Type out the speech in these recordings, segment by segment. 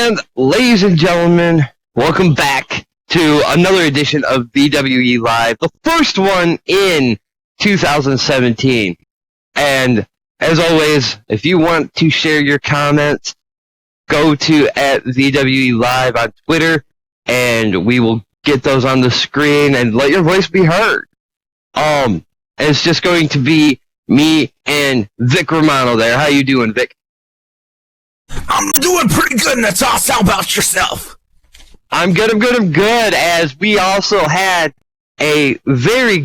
And ladies and gentlemen, welcome back to another edition of VWE Live, the first one in 2017. And as always, if you want to share your comments, go to @VWE Live on Twitter, and we will get those on the screen and let your voice be heard. It's just going to be me and Vic Romano there. How you doing, Vic? I'm doing pretty good, Natas. How about yourself? I'm good, as we also had a very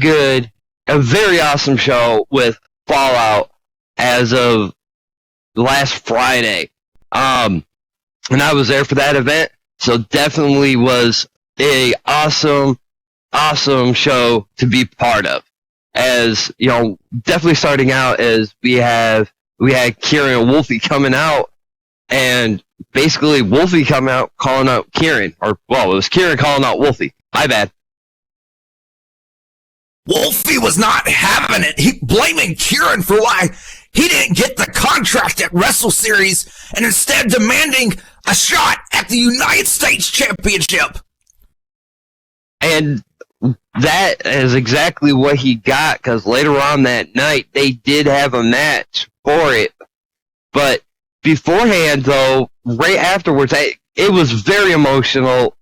awesome show with Fallout as of last Friday. And I was there for that event, so definitely was a awesome show to be part of. As, you know, definitely starting out as we had Kieran and Wolfie coming out, and basically Wolfie coming out calling out Kieran, it was Kieran calling out Wolfie. My bad. Wolfie was not having it. He blaming Kieran for why he didn't get the contract at Wrestle Series and instead demanding a shot at the United States Championship. And that is exactly what he got, because later on that night, they did have a match for it. But beforehand, though, right afterwards, it was very emotional.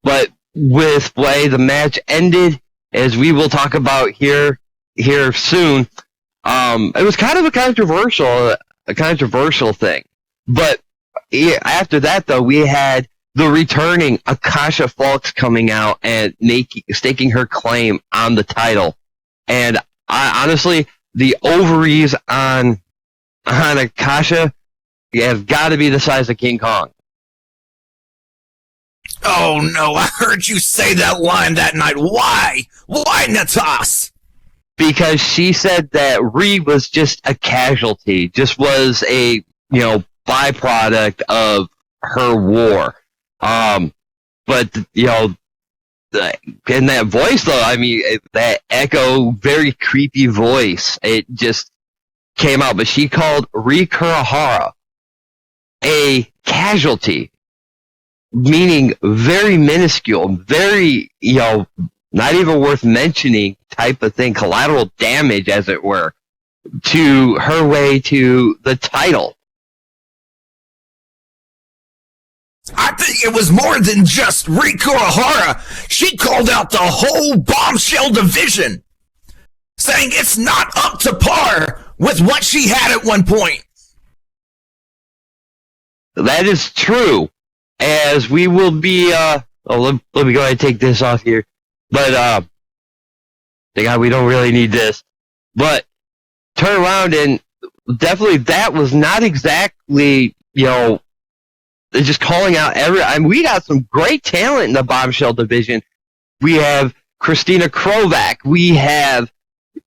But with the way the match ended, as we will talk about here soon, it was kind of a controversial thing. But after that, though, we had the returning Akasha Falks coming out and staking her claim on the title. And honestly, the ovaries on Akasha have got to be the size of King Kong. Oh no, I heard you say that line that night. Why? Why, Natas? Because she said that Ree was just a casualty, just was a, byproduct of her war. But, in that voice, though, that echo, very creepy voice, it just came out. But she called Ree Kurihara a casualty, meaning very minuscule, very, not even worth mentioning type of thing, collateral damage, as it were, to her way to the title. I think it was more than just Ree Kurihara. She called out the whole Bombshell division, saying it's not up to par with what she had at one point. That is true, as we will be, let me go ahead and take this off here, but, we don't really need this, but turn around, and definitely that was not exactly, just calling out we got some great talent in the Bombshell division. We have Christina Krovac. We have,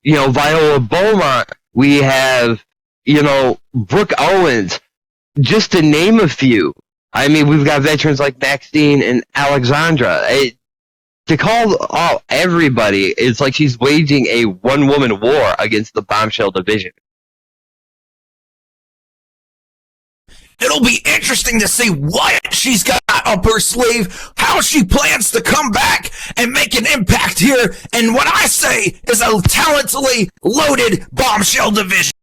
Viola Beaumont. We have, Brooke Owens, just to name a few. We've got veterans like Maxine and Alexandra. To call out everybody, it's like she's waging a one-woman war against the Bombshell division. It'll be interesting to see what she's got up her sleeve, how she plans to come back and make an impact here, and what I say is a talentedly loaded Bombshell division.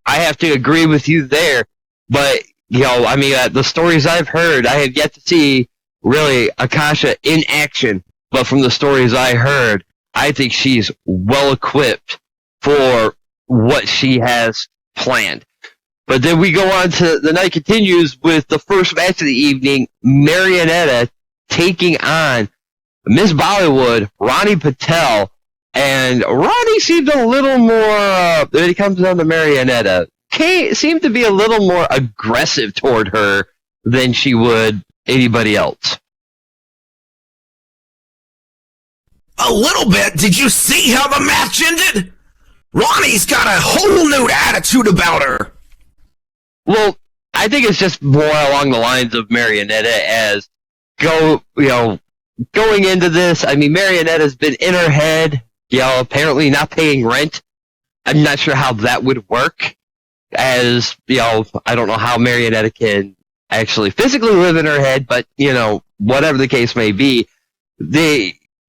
I have to agree with you there, but, the stories I've heard, I have yet to see, really, Akasha in action, but from the stories I heard, I think she's well-equipped for what she has planned. But then we go on to the night continues with the first match of the evening, Marionetta taking on Miss Bollywood, Ronnie Patel, and Ronnie seemed a little more, when it comes down to Marionetta, seemed to be a little more aggressive toward her than she would anybody else. A little bit. Did you see how the match ended? Ronnie's got a whole new attitude about her. Well, I think it's just more along the lines of Marionetta as going into this. Marionetta's been in her head, apparently not paying rent. I'm not sure how that would work, as, I don't know how Marionetta can actually physically live in her head, but, whatever the case may be,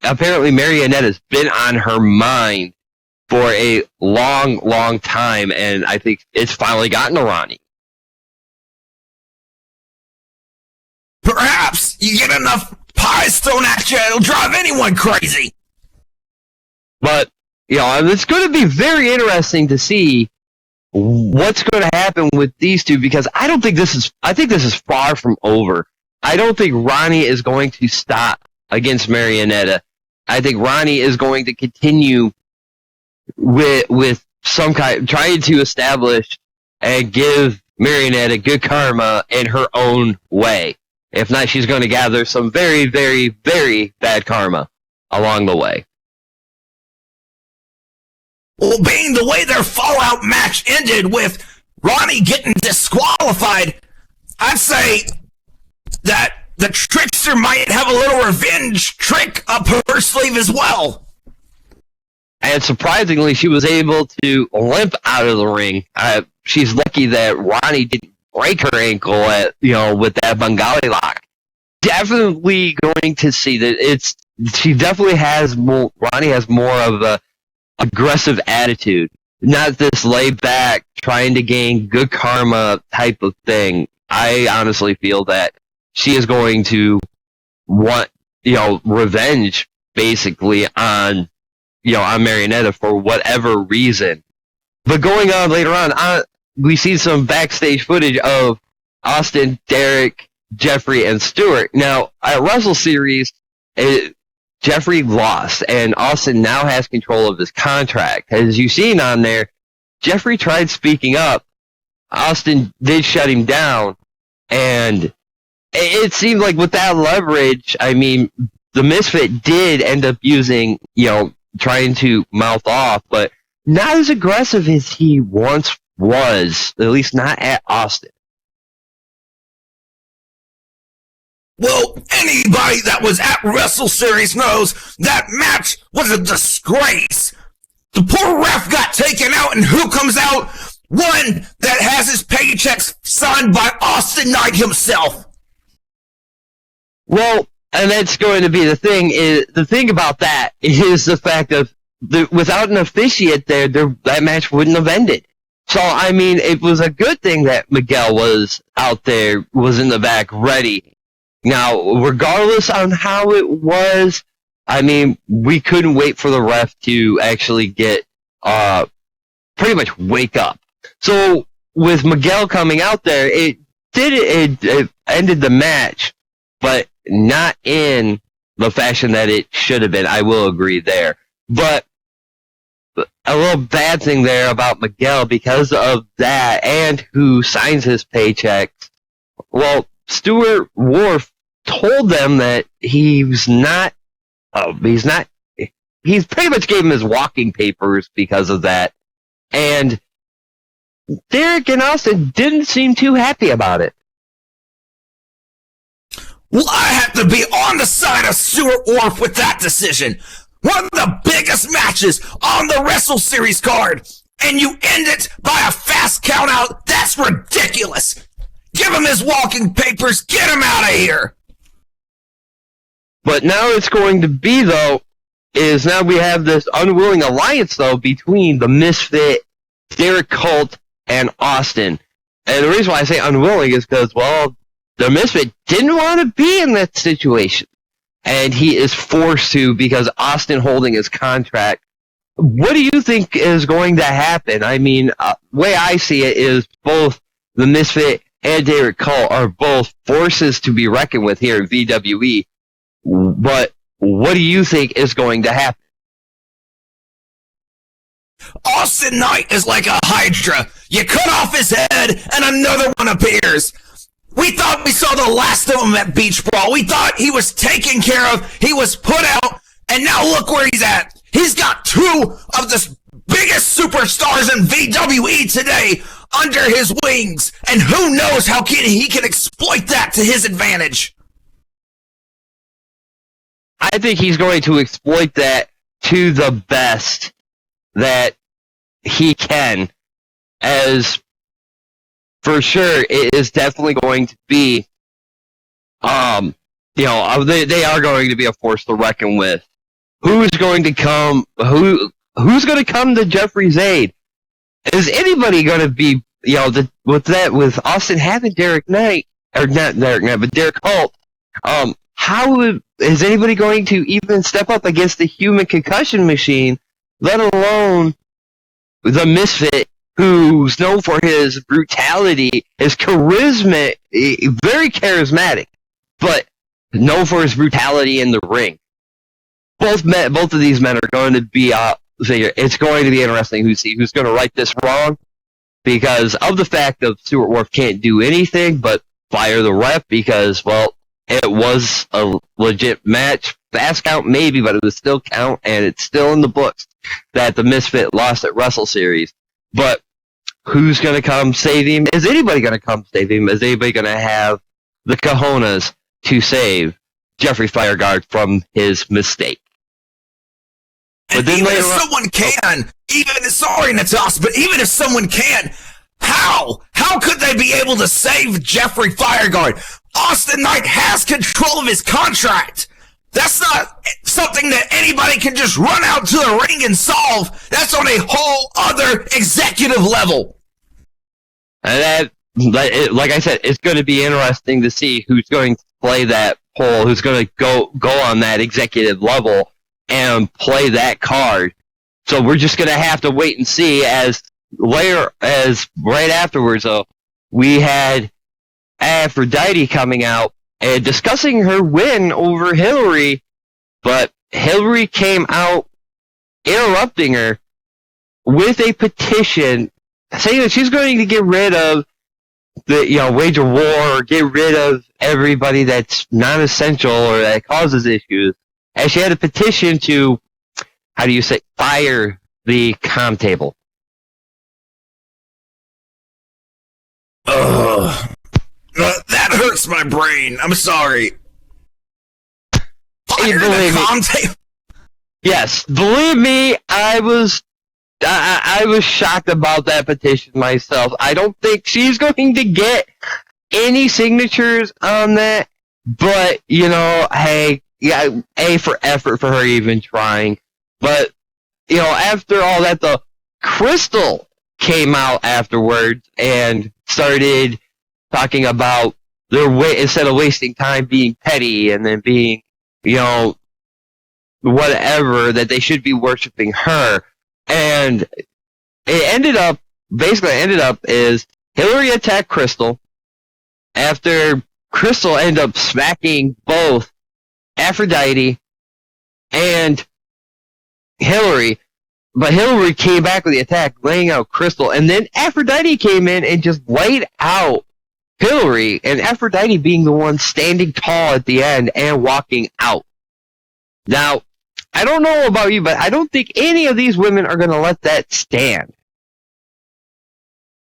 apparently Marionetta's been on her mind for a long, long time, and I think it's finally gotten to Ronnie. Perhaps you get enough pies thrown at you, it'll drive anyone crazy. But, it's going to be very interesting to see what's going to happen with these two, because I think this is far from over. I don't think Ronnie is going to stop against Marionetta. I think Ronnie is going to continue with some kind, trying to establish and give Marionetta good karma in her own way. If not, she's going to gather some very, very, very bad karma along the way. Well, being the way their Fallout match ended with Ronnie getting disqualified, I'd say that the trickster might have a little revenge trick up her sleeve as well. And surprisingly, she was able to limp out of the ring. She's lucky that Ronnie didn't break her ankle with that Bengali lock. Definitely going to see that she definitely has more. Ronnie has more of a aggressive attitude, not this laid back, trying to gain good karma type of thing. I honestly feel that she is going to want, revenge basically on Marionetta for whatever reason. But going on later on, we see some backstage footage of Austin, Derek, Jeffrey, and Stewart. Now, at Wrestle Series, Jeffrey lost, and Austin now has control of his contract. As you've seen on there, Jeffrey tried speaking up. Austin did shut him down, and it seemed like with that leverage, the Misfit did end up using, trying to mouth off, but not as aggressive as he once was, at least not at Austin. Well, anybody that was at Wrestle Series knows that match was a disgrace. The poor ref got taken out, and who comes out? One that has his paychecks signed by Austin Knight himself. Well, and that's going to be the thing. The thing about that is the fact of without an officiate there, that match wouldn't have ended. So, it was a good thing that Miguel was out there, was in the back, ready. Now, regardless on how it was, we couldn't wait for the ref to actually get, pretty much wake up. So, with Miguel coming out there, it ended the match, but not in the fashion that it should have been. I will agree there. But a little bad thing there about Miguel because of that and who signs his paychecks. Well, Stuart Wharf told them that he pretty much gave him his walking papers because of that. And Derek and Austin didn't seem too happy about it. Well, I have to be on the side of Stuart Wharf with that decision. One of the biggest matches on the Wrestle Series card, and you end it by a fast count out. That's ridiculous. Give him his walking papers. Get him out of here. But now it's going to be, though, is now we have this unwilling alliance, though, between the Misfit, Derek Colt, and Austin. And the reason why I say unwilling is because, well, the Misfit didn't want to be in that situation. And he is forced to because Austin holding his contract. What do you think is going to happen? Way I see it is both the Misfit and Derek Colt are both forces to be reckoned with here in VWE. But what do you think is going to happen? Austin Knight is like a Hydra. You cut off his head and another one appears. We thought we saw the last of him at Beach Brawl. We thought he was taken care of. He was put out. And now look where he's at. He's got two of the biggest superstars in VWE today under his wings. And who knows how he can exploit that to his advantage. I think he's going to exploit that to the best that he can, as for sure, it is definitely going to be, they are going to be a force to reckon with. Who's going to come? Who's going to come to Jeffrey's aid? Is anybody going to be, with Austin having Derek Knight, or not Derek Knight, but Derek Holt? Is anybody going to even step up against the human concussion machine, let alone the Misfit, who's known for his brutality, his charisma, very charismatic, but known for his brutality in the ring. Both of these men are going to be it's going to be interesting who's going to right this wrong, because of the fact that Stuart Wolf can't do anything but fire the ref because, well, it was a legit match. Fast count maybe, but it was still count, and it's still in the books that the Misfit lost at Wrestle Series. But who's going to come save him? Is anybody going to come save him? Is anybody going to have the cojones to save Jeffrey Fireguard from his mistake? And even if someone can, sorry, Natas, but even if someone can, how could they be able to save Jeffrey Fireguard? Austin Knight has control of his contract. That's not something that anybody can just run out to the ring and solve. That's on a whole other executive level. And like I said, it's going to be interesting to see who's going to play that role, who's going to go on that executive level and play that card. So we're just going to have to wait and see. As right afterwards, we had Aphrodite coming out and discussing her win over Hillary, but Hillary came out interrupting her with a petition saying that she's going to get rid of wage a war, or get rid of everybody that's non-essential or that causes issues. And she had a petition to, fire the comm table. Ugh. That hurts my brain. I'm sorry. Fire the comm table. Yes, believe me, I was shocked about that petition myself. I don't think she's going to get any signatures on that, but hey, yeah, A for effort for her even trying. But after all that, the Crystal came out afterwards and started talking about their instead of wasting time being petty and then being whatever, that they should be worshiping her. And it ended up is Hillary attacked Crystal after Crystal ended up smacking both Aphrodite and Hillary, but Hillary came back with the attack, laying out Crystal, and then Aphrodite came in and just laid out Hillary, and Aphrodite being the one standing tall at the end and walking out. Now, I don't know about you, but I don't think any of these women are going to let that stand.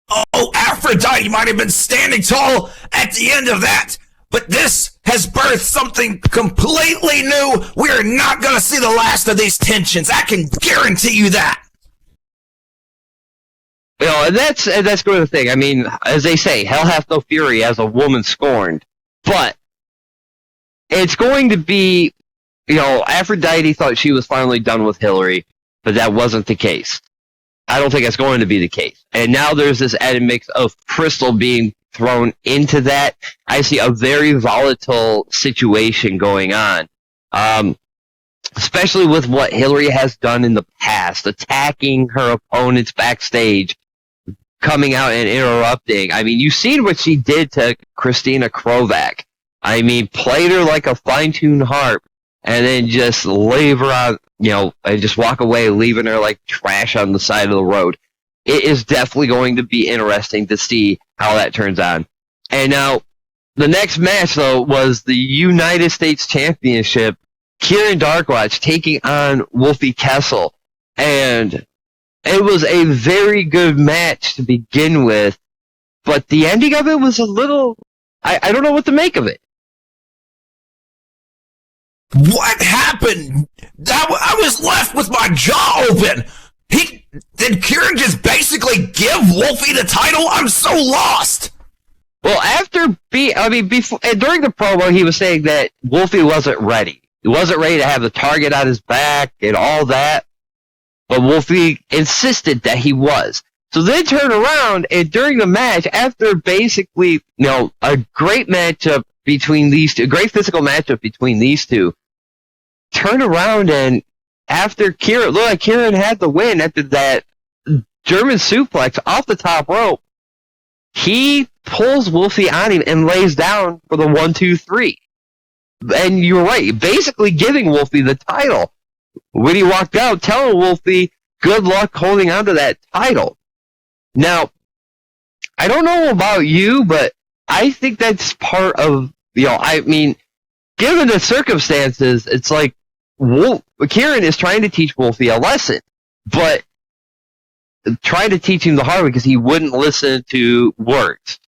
Oh, Aphrodite might have been standing tall at the end of that, but this has birthed something completely new. We're not going to see the last of these tensions. I can guarantee you that. And that's good the thing. I mean, as they say, hell hath no fury as a woman scorned. But it's going to be, Aphrodite thought she was finally done with Hillary, but that wasn't the case. I don't think that's going to be the case. And now there's this added mix of Crystal being thrown into that. I see a very volatile situation going on, especially with what Hillary has done in the past, attacking her opponents backstage, coming out and interrupting. I mean, you've seen what she did to Christina Krovac. I mean, played her like a fine-tuned harp, and then just leave her out, and just walk away, leaving her like trash on the side of the road. It is definitely going to be interesting to see how that turns out. And now, the next match, though, was the United States Championship. Kieran Darkwatch taking on Wolfie Kessel. And it was a very good match to begin with, but the ending of it was a little... I don't know what to make of it. What happened? I was left with my jaw open. did Kieran just basically give Wolfie the title? I'm so lost. Well, before during the promo, he was saying that Wolfie wasn't ready. He wasn't ready to have the target on his back and all that. But Wolfie insisted that he was. So they turned around, and during the match, after basically, a great matchup between these two, a great physical matchup between these two, turned around, and after Kieran, looked like Kieran had the win after that German suplex off the top rope, he pulls Wolfie on him and lays down for the 1, 2, 3. And you're right, basically giving Wolfie the title. When he walked out, telling Wolfie, good luck holding on to that title. Now, I don't know about you, but I think that's part of, given the circumstances, it's like Kieran is trying to teach Wolfie a lesson, but trying to teach him the hard way because he wouldn't listen to words.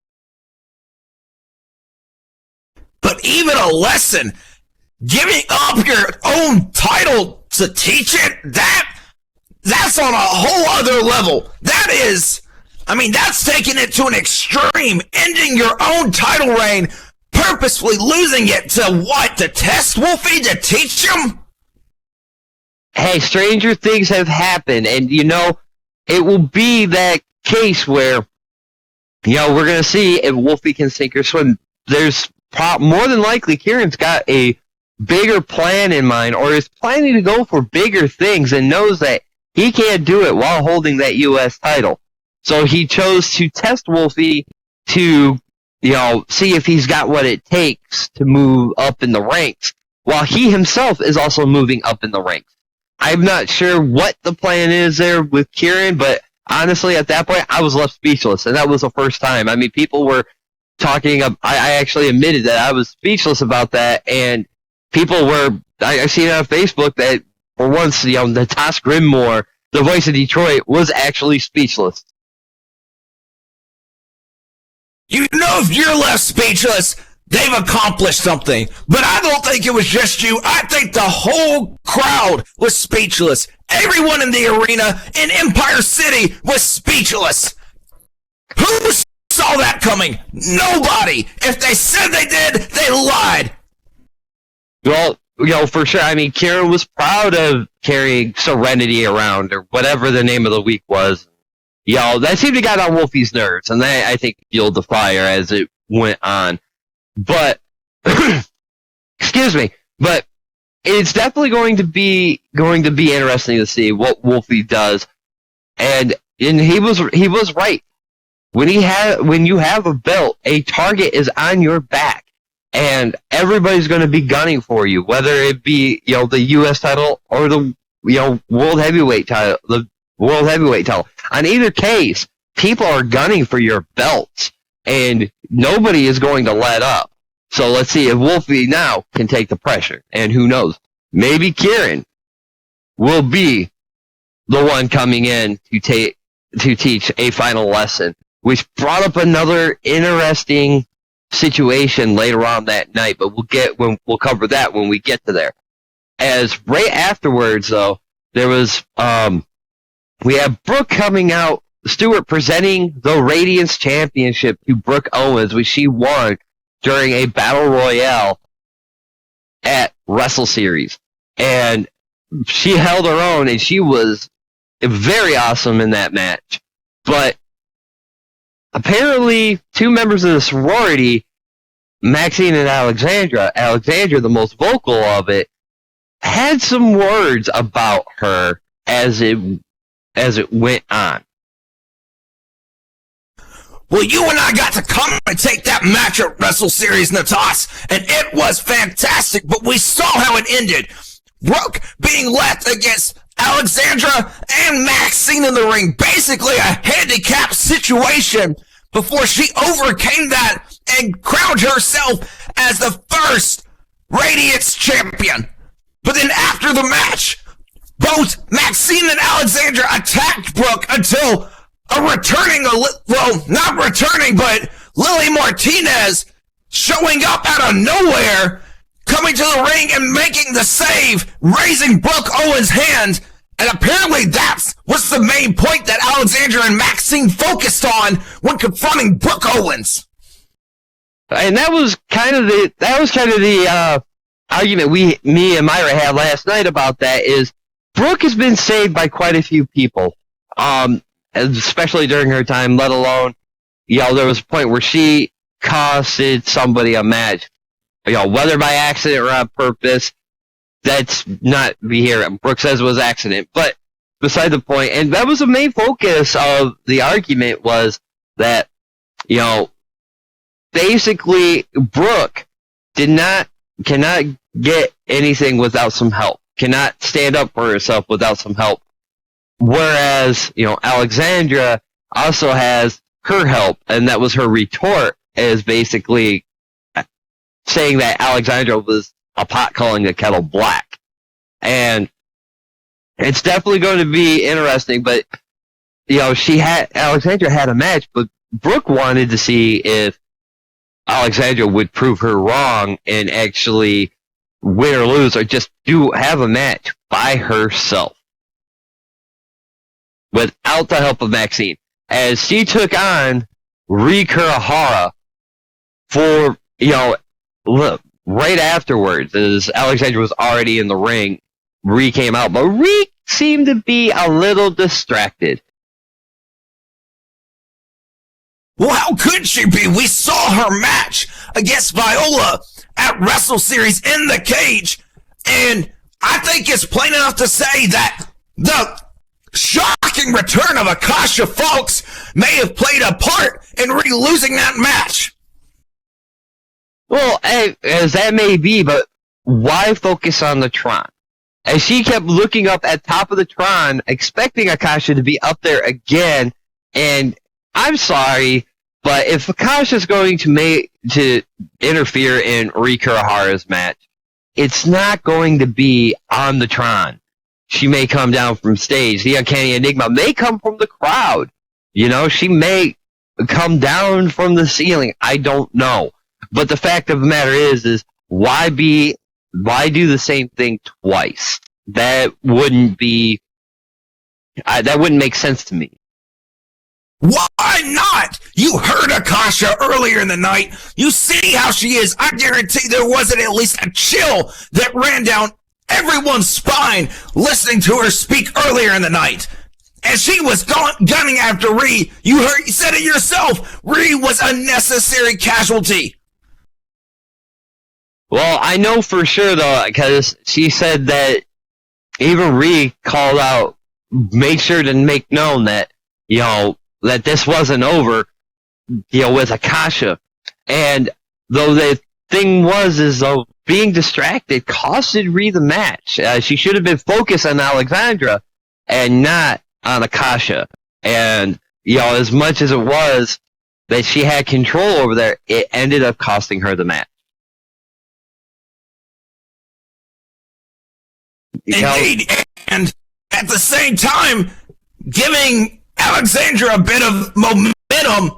But even a lesson, giving up your own title to teach it, that's on a whole other level. That's taking it to an extreme, ending your own title reign, purposefully losing it to what? To test Wolfie, to teach him? Hey, stranger things have happened, and it will be that case where, we're going to see if Wolfie can sink or swim. There's more than likely Kieran's got a bigger plan in mind, or is planning to go for bigger things, and knows that he can't do it while holding that U.S. title. So he chose to test Wolfie to, see if he's got what it takes to move up in the ranks, while he himself is also moving up in the ranks. I'm not sure what the plan is there with Kieran, but honestly, at that point, I was left speechless, and that was the first time. People were talking. I actually admitted that I was speechless about that, and people were. I seen it on Facebook that for once, the Toss Grimmore, the voice of Detroit, was actually speechless. If you're left speechless, they've accomplished something. But I don't think it was just you. I think the whole crowd was speechless. Everyone in the arena in Empire City was speechless. Who saw that coming? Nobody. If they said they did, they lied. Well, for sure. Kieran was proud of carrying Serenity around, or whatever the name of the week was. That seemed to get on Wolfie's nerves, and that, I think, fueled the fire as it went on. But, excuse me, but it's definitely going to be interesting to see what Wolfie does. And he was right. When you have a belt, a target is on your back, and everybody's going to be gunning for you, whether it be the U.S. title or the world heavyweight title, the world heavyweight title. On either case, people are gunning for your belts, and nobody is going to let up. So let's see if Wolfie now can take the pressure, and who knows, maybe Kieran will be the one coming in to teach a final lesson, which brought up another interesting situation later on that night. But we'll cover that when we get to there. As right afterwards, though, there was we have Brooke coming out, Stewart presenting the Radiance Championship to Brooke Owens, which she won during a Battle Royale at Wrestle Series. And she held her own, and she was very awesome in that match. But apparently, two members of the sorority, Maxine and Alexandra, the most vocal of it, had some words about her as it went on. Well, you and I got to come and take that match at Wrestle Series, Natas, and it was fantastic, but we saw how it ended. Brooke being left against Alexandra and Maxine in the ring, basically a handicap situation, before she overcame that and crowned herself as the first Radiance champion. But then after the match, both Maxine and Alexandra attacked Brooke until not returning, but Lily Martinez showing up out of nowhere, coming to the ring and making the save, raising Brooke Owens' hand, And apparently that's what's the main point that Alexandra and Maxine focused on when confronting Brooke Owens. And that was kind of the argument me and Myra had last night about that. Is Brooke has been saved by quite a few people, especially during her time. Let alone, there was a point where she costed somebody a match, whether by accident or on purpose. That's not be here. Brooke says it was accident, but beside the point, and that was the main focus of the argument was that, basically Brooke cannot get anything without some help, cannot stand up for herself without some help. Whereas, Alexandra also has her help, and that was her retort, is basically saying that Alexandra was a pot calling the kettle black. And it's definitely going to be interesting, but, Alexandra had a match, but Brooke wanted to see if Alexandra would prove her wrong and actually win or lose, or just have a match by herself without the help of Maxine, as she took on Ree Kurihara for, right afterwards, as Alexandra was already in the ring. Ree came out, but Ree seemed to be a little distracted. Well, how could she be? We saw her match against Viola at Wrestle Series in the cage, and I think it's plain enough to say that the shocking return of Akasha Folks may have played a part in Ree losing that match. Well, as that may be, but why focus on the Tron? As she kept looking up at top of the Tron, expecting Akasha to be up there again, and I'm sorry, but if Akasha's going to interfere in Ree Kurihara's match, it's not going to be on the Tron. She may come down from stage. The Uncanny Enigma may come from the crowd. She may come down from the ceiling. I don't know. But the fact of the matter is why do the same thing twice? That wouldn't make sense to me. Why not? You heard Akasha earlier in the night. You see how she is. I guarantee there wasn't at least a chill that ran down everyone's spine listening to her speak earlier in the night. And she was gunning after Ree. You said it yourself. Ree was a necessary casualty. Well, I know for sure, though, because she said that even Ree called out, made sure to make known that, that this wasn't over, with Akasha. And though the thing was, though, being distracted costed Ree the match. She should have been focused on Alexandra and not on Akasha. And, as much as it was that she had control over there, it ended up costing her the match. Indeed, and at the same time, giving Alexandra a bit of momentum,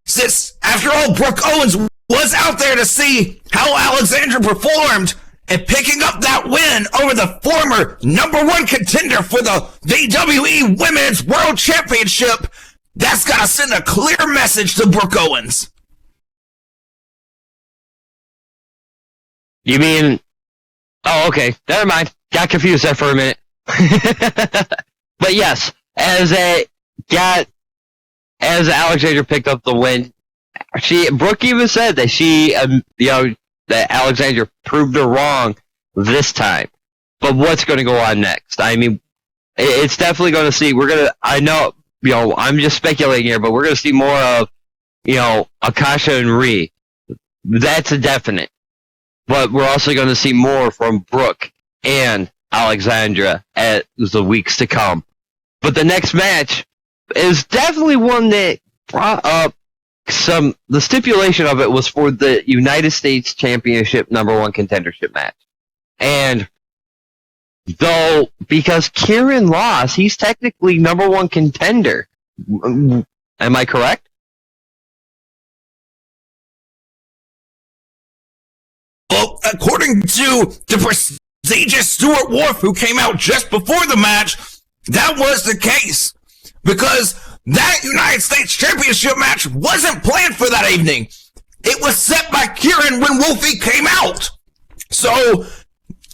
since, after all, Brooke Owens was out there to see how Alexandra performed, and picking up that win over the former #1 contender for the VWE Women's World Championship. That's got to send a clear message to Brooke Owens. You mean... Oh, okay. Never mind. Got confused there for a minute. But yes, as Alexandra picked up the win, Brooke even said that that Alexandra proved her wrong this time. But what's going to go on next? I mean, it's definitely going to see. I know, I'm just speculating here, but we're going to see more of, Akasha and Ree. That's a definite. But we're also going to see more from Brooke and Alexandra as the weeks to come. But the next match is definitely one that brought up the stipulation of it was for the United States Championship #1 contendership match. And though, because Kieran lost, he's technically #1 contender. Am I correct? Well, according to the ZJ Stewart Wharf, who came out just before the match, that was the case. Because that United States Championship match wasn't planned for that evening. It was set by Kieran when Wolfie came out. So,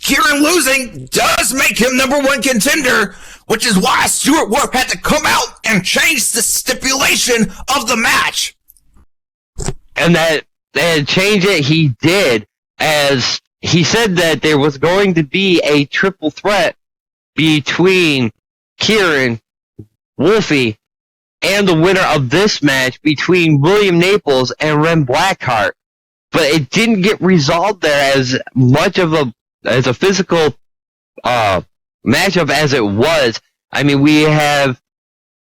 Kieran losing does make him number one contender, which is why Stewart Wharf had to come out and change the stipulation of the match. And that change it he did, as he said that there was going to be a triple threat between Kieran, Wolfie, and the winner of this match between William Naples and Ren Blackheart. But it didn't get resolved there as much of a physical matchup as it was. I mean, we have,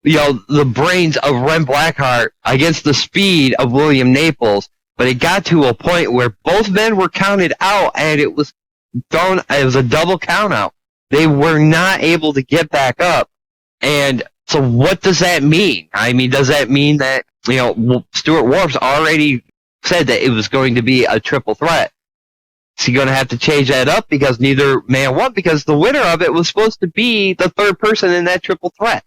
the brains of Ren Blackheart against the speed of William Naples, but it got to a point where both men were counted out, and it was a double count out. They were not able to get back up. And so what does that mean? I mean, does that mean that, Stewart Wharf's already said that it was going to be a triple threat? Is he going to have to change that up because neither man won? Because the winner of it was supposed to be the third person in that triple threat.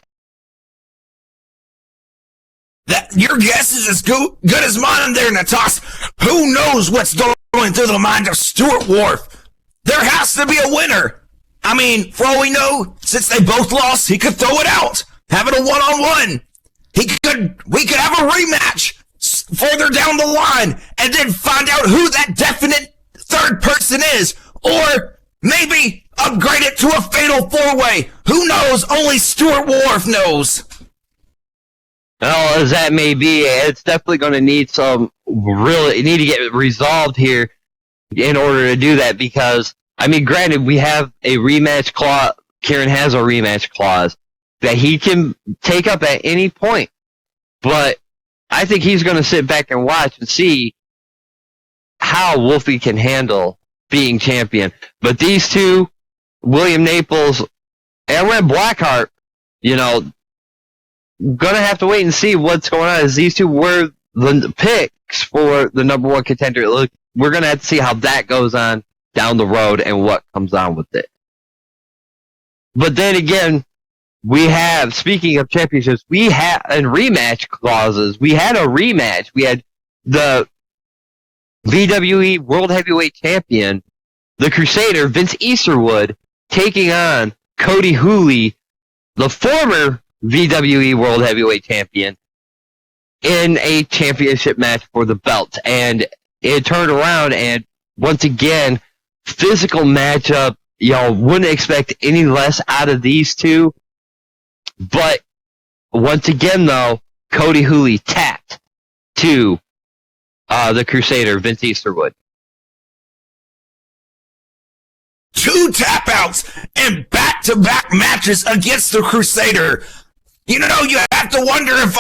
Your guess is as good as mine there, Natas. Who knows what's going through the mind of Stewart Wharf? There has to be a winner. I mean, for all we know, since they both lost, he could throw it out, have it a one-on-one. We could have a rematch further down the line, and then find out who that definite third person is, or maybe upgrade it to a fatal four-way. Who knows? Only Stewart Wharf knows. Well, as that may be, it's definitely going to need to get resolved here in order to do that, because, I mean, granted, we have a rematch clause. Kieran has a rematch clause that he can take up at any point, but I think he's going to sit back and watch and see how Wolfie can handle being champion. But these two, William Naples and Red Blackheart, gonna have to wait and see what's going on, as these two were the picks for the number one contender. Look, we're gonna have to see how that goes on down the road and what comes on with it. But then again, speaking of championships, and rematch clauses, we had a rematch. We had the VWE World Heavyweight Champion, the Crusader, Vince Easterwood, taking on Cody Hooley, the former VWE World Heavyweight Champion, in a championship match for the belt. And it turned around, and once again, physical matchup. Wouldn't expect any less out of these two. But once again, though, Cody Hooley tapped to the Crusader, Vince Easterwood. 2 tap outs and back-to-back matches against the Crusader. You have to wonder if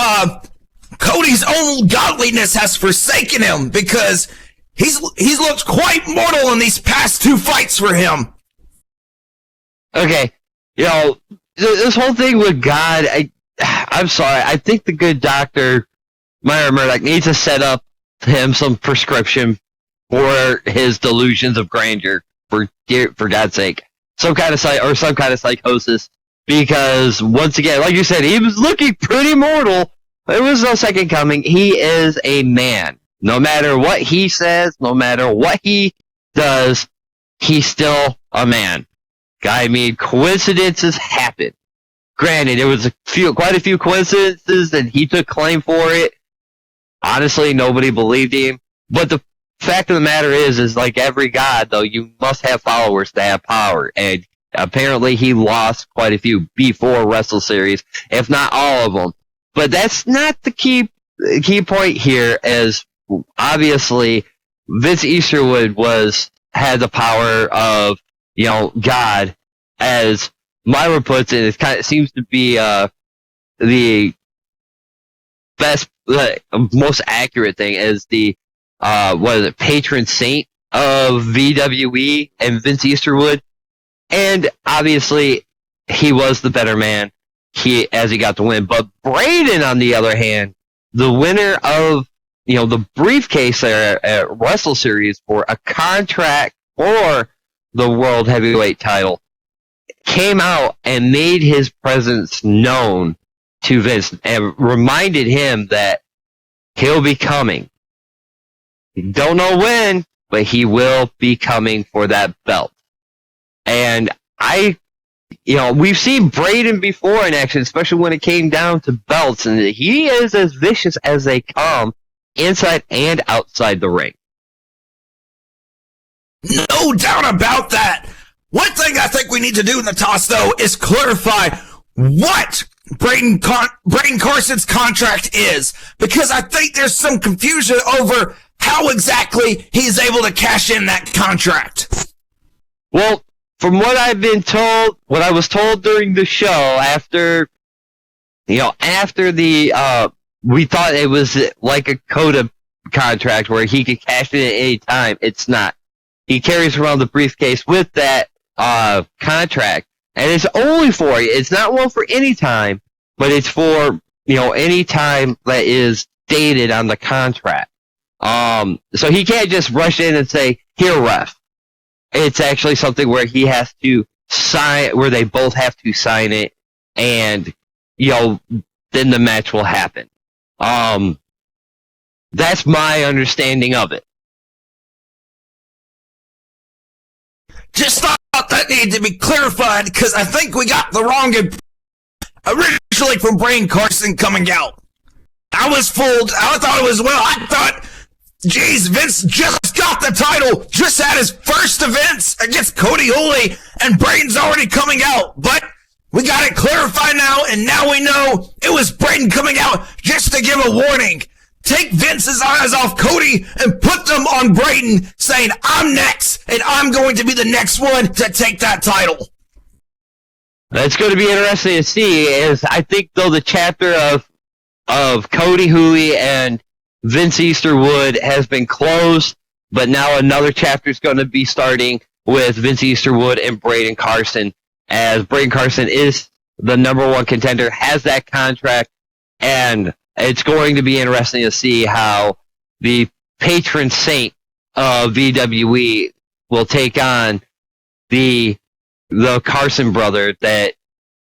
Cody's own godliness has forsaken him, because he's looked quite mortal in these past 2 fights for him. Okay, this whole thing with God, I'm sorry, I think the good doctor, Myra Murdoch, needs to set up him some prescription for his delusions of grandeur, for God's sake. Some kind of psychosis. Because, once again, like you said, he was looking pretty mortal. There was no second coming. He is a man. No matter what he says, no matter what he does, he's still a man. I mean, coincidences happen. Granted, there was quite a few coincidences, and he took claim for it. Honestly, nobody believed him. But the fact of the matter is like every god, though, you must have followers to have power. And apparently he lost quite a few before Wrestle Series, if not all of them. But that's not the key point here, as obviously Vince Easterwood had the power of, God, as Myra puts it. It seems to be the best, most accurate thing, as the patron saint of VWE and Vince Easterwood. And obviously, he was the better man as he got the win. But Braden, on the other hand, the winner of the briefcase there at Wrestle Series for a contract for the World Heavyweight title, came out and made his presence known to Vince and reminded him that he'll be coming. Don't know when, but he will be coming for that belt. And we've seen Braden before in action, especially when it came down to belts, and he is as vicious as they come inside and outside the ring. No doubt about that. One thing I think we need to do in the toss, though, is clarify what Braden Carson's contract is, because I think there's some confusion over how exactly he's able to cash in that contract. Well, from what I've been told, what I was told during the show after the, we thought it was like a Coda contract where he could cash it at any time. It's not. He carries around the briefcase with that contract, and it's only it's not one for any time, but it's for, any time that is stated on the contract. So he can't just rush in and say, "Here, ref." It's actually something where he has to sign, where they both have to sign it, and, then the match will happen. That's my understanding of it. Just thought that needed to be clarified, because I think we got the wrong originally from Braden Carson coming out. I was fooled. I thought it was, I thought, geez, Vince just got the title, just had his first events against Cody Hooley, and Braden's already coming out. But we got it clarified now, and now we know it was Braden coming out just to give a warning. Take Vince's eyes off Cody and put them on Braden, saying, "I'm next, and I'm going to be the next one to take that title." That's going to be interesting to see. Is I think though the chapter of Cody Hooley and Vince Easterwood has been closed, but now another chapter is going to be starting with Vince Easterwood and Braden Carson, as Braden Carson is the #1 contender, has that contract, and it's going to be interesting to see how the patron saint of VWE will take on the Carson brother that,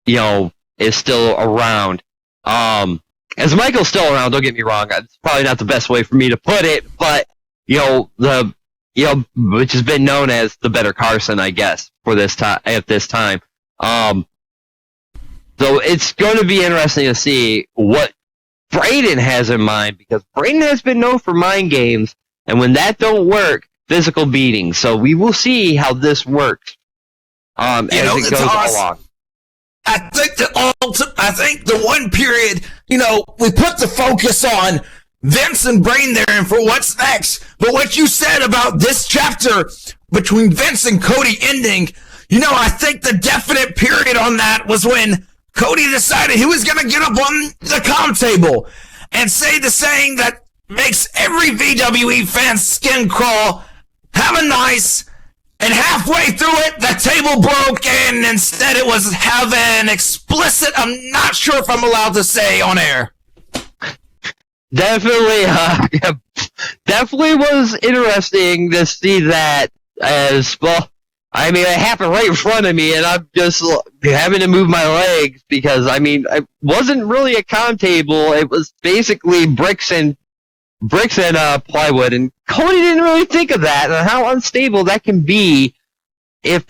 is still around. As Michael's still around, don't get me wrong, it's probably not the best way for me to put it, but, which has been known as the better Carson, I guess, for this time, at this time. So it's going to be interesting to see what Braden has in mind, because Braden has been known for mind games, and when that don't work, physical beatings. So we will see how this works as it goes along. I think the one period, we put the focus on Vince and Braden there and for what's next. But what you said about this chapter between Vince and Cody ending, I think the definite period on that was when Cody decided he was going to get up on the comm table and say the saying that makes every VWE fan's skin crawl, "Have a nice," and halfway through it, the table broke, and instead it was "have an explicit," I'm not sure if I'm allowed to say on air. Definitely was interesting to see that as well. I mean, it happened right in front of me, and I'm just having to move my legs because, it wasn't really a comm table. It was basically bricks and plywood, and Cody didn't really think of that and how unstable that can be if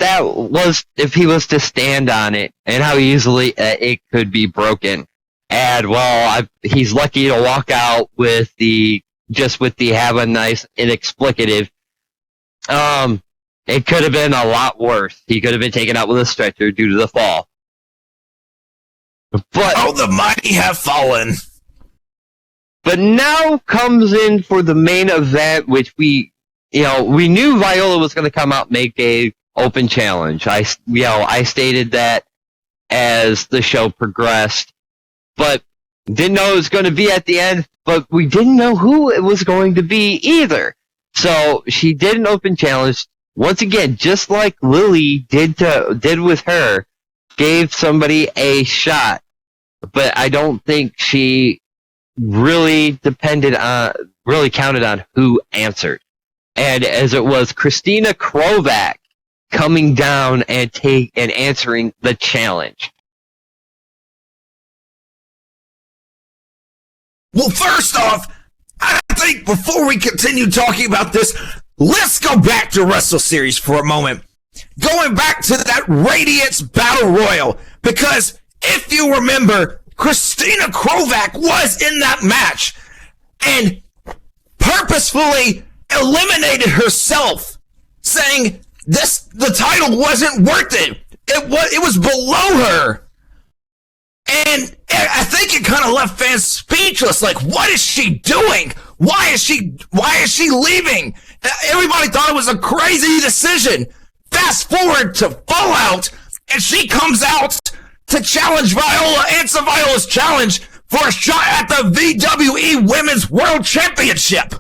he was to stand on it, and how easily it could be broken. And he's lucky to walk out with the "have a nice" inexplicative. It could have been a lot worse. He could have been taken out with a stretcher due to the fall. But the mighty have fallen. But now comes in for the main event, which we knew Viola was going to come out and make a open challenge. I stated that as the show progressed, but didn't know it was going to be at the end, but we didn't know who it was going to be either. So she did an open challenge. Once again, just like Lily did with her, gave somebody a shot, but I don't think she really counted on who answered. And as it was Christina Krovac coming down and answering the challenge? Well, first off, I think before we continue talking about this, let's go back to Wrestle Series for a moment. Going back to that Radiance Battle Royal, because if you remember, Christina Krovac was in that match and purposefully eliminated herself, saying the title wasn't worth it. It was below her. And I think it kind of left fans speechless. Like, what is she doing? Why is she leaving? Everybody thought it was a crazy decision. Fast forward to Fallout, and she comes out to challenge Viola, answer Viola's challenge for a shot at the VWE Women's World Championship.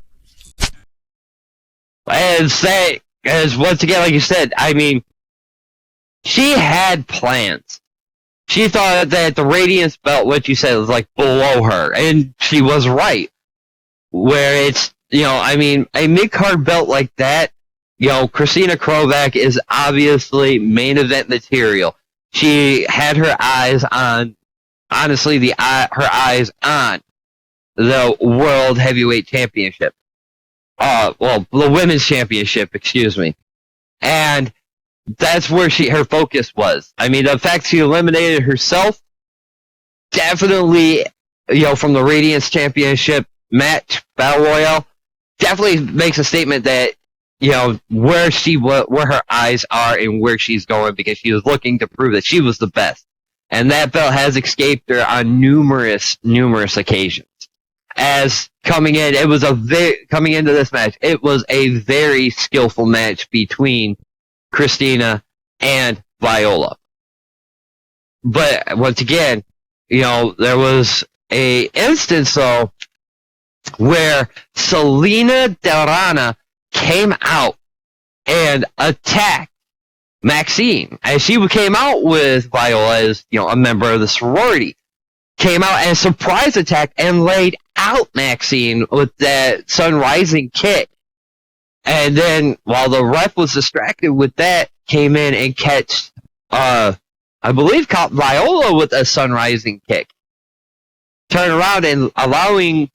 As once again, like you said, I mean, she had plans. She thought that the Radiance belt, what you said, was like below her, and she was right. Where it's, I mean, a mid-card belt like that, Christina Krovac is obviously main event material. She had her eyes on, honestly, her eyes on the World Heavyweight Championship. The Women's Championship, excuse me. And that's where her focus was. I mean, the fact she eliminated herself, definitely, from the Radiance Championship match, Battle Royale, definitely makes a statement that, where her eyes are and where she's going, because she was looking to prove that she was the best. And that belt has escaped her on numerous occasions. As coming into this match, it was a very skillful match between Christina and Viola. But once again, there was a instance though where Selena Delrana came out and attacked Maxine, as she came out with Viola as a member of the sorority, came out and surprise attacked and laid out Maxine with that sun rising kick. And then, while the ref was distracted with that, came in and catch, I believe, caught Viola with a sun rising kick. Turn around and allowing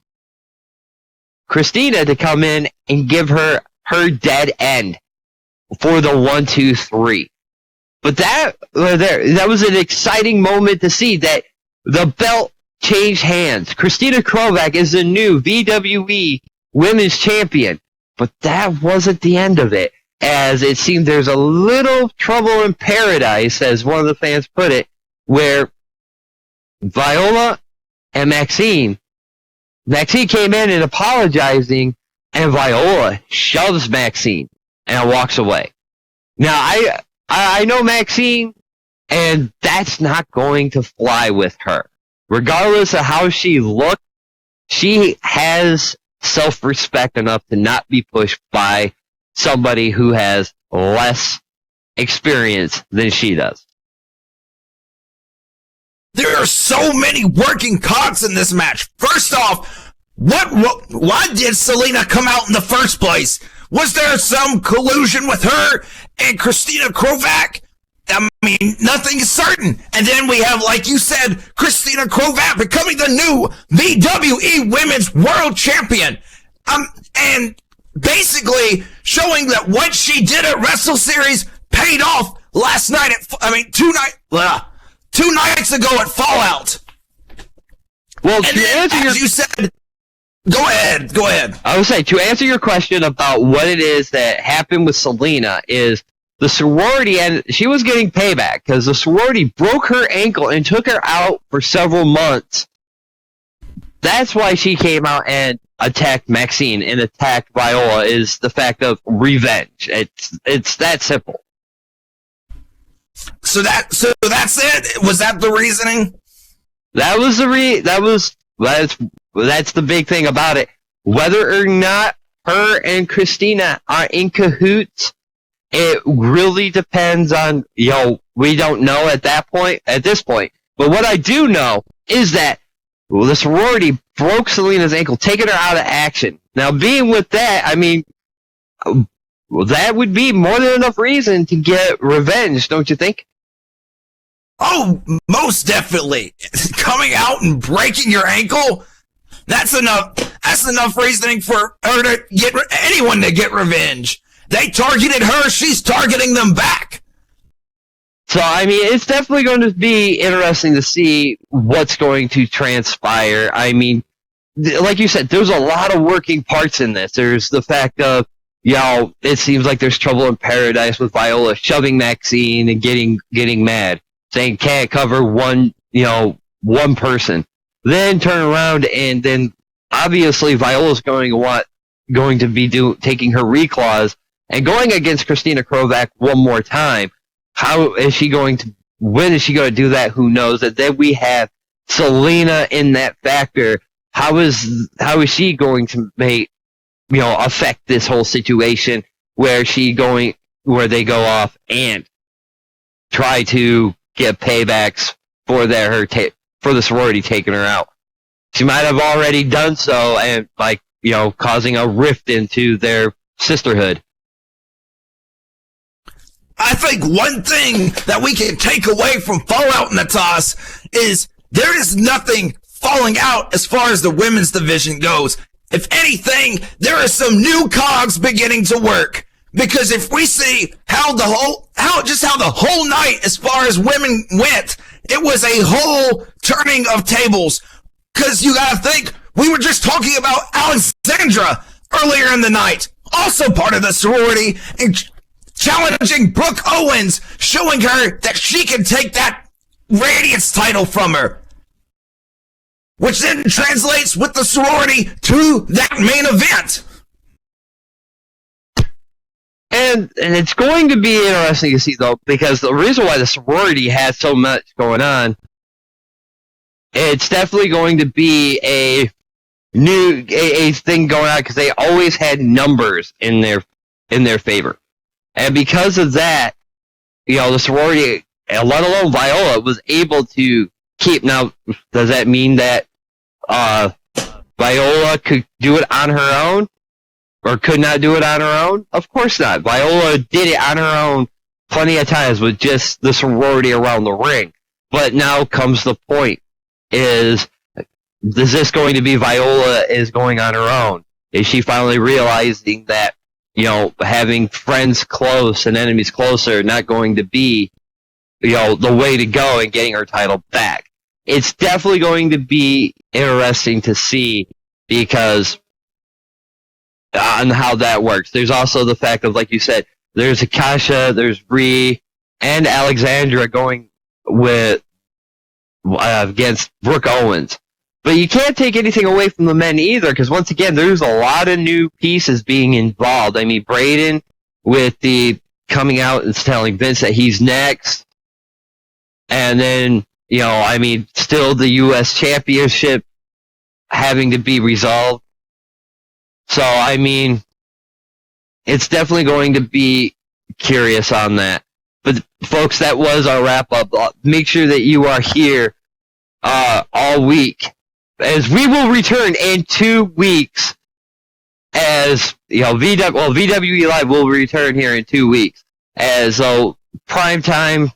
Christina to come in and give her dead end for the 1, 2, 3. But that was an exciting moment to see that the belt changed hands. Christina Krovac is the new VWE Women's Champion. But that wasn't the end of it, as it seemed there's a little trouble in paradise, as one of the fans put it, where Viola and Maxine came in and apologizing, and Viola shoves Maxine and walks away. Now, I know Maxine, and that's not going to fly with her. Regardless of how she looked, she has self-respect enough to not be pushed by somebody who has less experience than she does. There are so many working cogs in this match. First off, why did Selena come out in the first place? Was there some collusion with her and Christina Krovac? I mean, nothing is certain. And then we have, like you said, Christina Krovac becoming the new VWE Women's World Champion. And basically showing that what she did at Wrestle Series paid off last night two nights ago at Fallout. Well, and then, as you said, go ahead. I would say, to answer your question about what it is that happened with Selena, is the sorority, and she was getting payback because the sorority broke her ankle and took her out for several months. That's why she came out and attacked Maxine and attacked Viola, is the fact of revenge. It's that simple. So that's it? Was that the reasoning? That was that's the big thing about it. Whether or not her and Christina are in cahoots, it really depends on, we don't know at this point. But what I do know is that the sorority broke Selena's ankle, taking her out of action. Now, being with that, I mean, well, that would be more than enough reason to get revenge, don't you think? Oh, most definitely. Coming out and breaking your ankle, that's enough. That's enough reasoning for her to get anyone to get revenge. They targeted her, she's targeting them back. So, I mean, it's definitely going to be interesting to see what's going to transpire. I mean, like you said, there's a lot of working parts in this. There's the fact of, it seems like there's trouble in paradise with Viola shoving Maxine and getting mad, saying can't cover one person. Then turn around and then obviously Viola's going to be taking her reclaws and going against Christina Krovac one more time. When is she going to do that? Who knows? And then we have Selena in that factor. How is she going to affect this whole situation where they go off and try to get paybacks for the sorority taking her out? She might have already done so and causing a rift into their sisterhood. I think one thing that we can take away from Fallout Natas is there is nothing falling out as far as the women's division goes. If anything, there are some new cogs beginning to work. Because if we see how the whole night as far as women went, it was a whole turning of tables. Because you gotta think, we were just talking about Alexandra earlier in the night, also part of the sorority, and challenging Brooke Owens, showing her that she can take that Radiance title from her. Which then translates with the sorority to that main event. And it's going to be interesting to see, though, because the reason why the sorority has so much going on, it's definitely going to be a thing going on because they always had numbers in their favor. And because of that, the sorority, let alone Viola, was able to keep. Now, does that mean that Viola could do it on her own? Or could not do it on her own? Of course not. Viola did it on her own plenty of times with just the sorority around the ring. But now comes the point. Is this going to be Viola is going on her own? Is she finally realizing that, having friends close and enemies closer not going to be, the way to go in getting her title back? It's definitely going to be interesting to see because on how that works. There's also the fact of, like you said, there's Akasha, there's Bree, and Alexandra going with against Brooke Owens. But you can't take anything away from the men either, because once again, there's a lot of new pieces being involved. I mean, Braden with the coming out and telling Vince that he's next, and then still the U.S. Championship having to be resolved. So, I mean, it's definitely going to be curious on that. But, folks, that was our wrap-up. Make sure that you are here all week, as we will return in 2 weeks as, VWE Live will return here in 2 weeks. As prime time,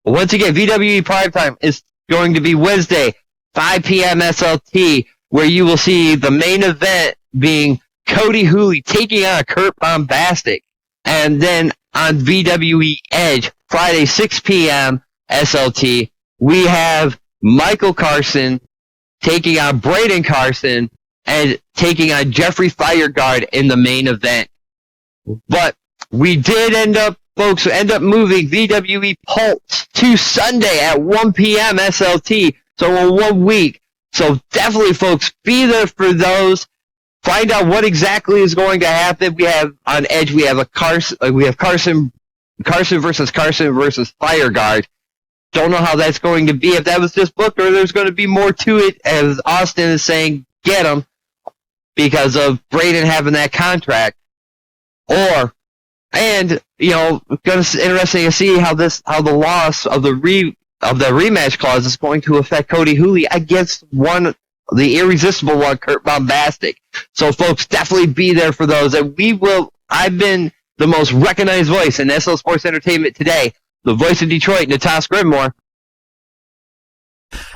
once again, VWE prime time is going to be Wednesday, 5 p.m. SLT, where you will see the main event being Cody Hooley taking on Kurt Bombastic. And then on VWE Edge, Friday, 6 p.m. SLT, we have Michael Carson taking on Braden Carson and taking on Jeffrey Fireguard in the main event. But we did end up moving VWE Pulse to Sunday at 1 p.m. SLT, so in 1 week. So definitely, folks, be there for those. Find out what exactly is going to happen. We have on Edge. We have Carson versus Fireguard. Don't know how that's going to be. If that was just booked, or there's going to be more to it, as Austin is saying, get him because of Braden having that contract. Going to interesting to see how the loss of the rematch clause is going to affect Cody Hooley against the irresistible one, Kurt Bombastic. So, folks, definitely be there for those. And I've been the most recognized voice in SL Sports Entertainment today, the voice of Detroit, Natasha Gridmore.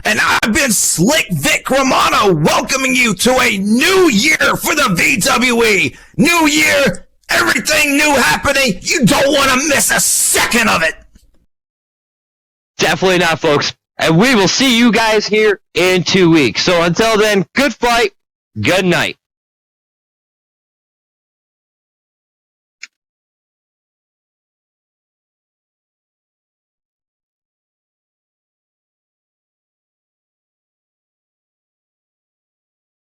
And I've been Slick Vic Romano, welcoming you to a new year for the VWE. New year, everything new happening. You don't want to miss a second of it. Definitely not, folks. And we will see you guys here in 2 weeks. So until then, good fight, good night.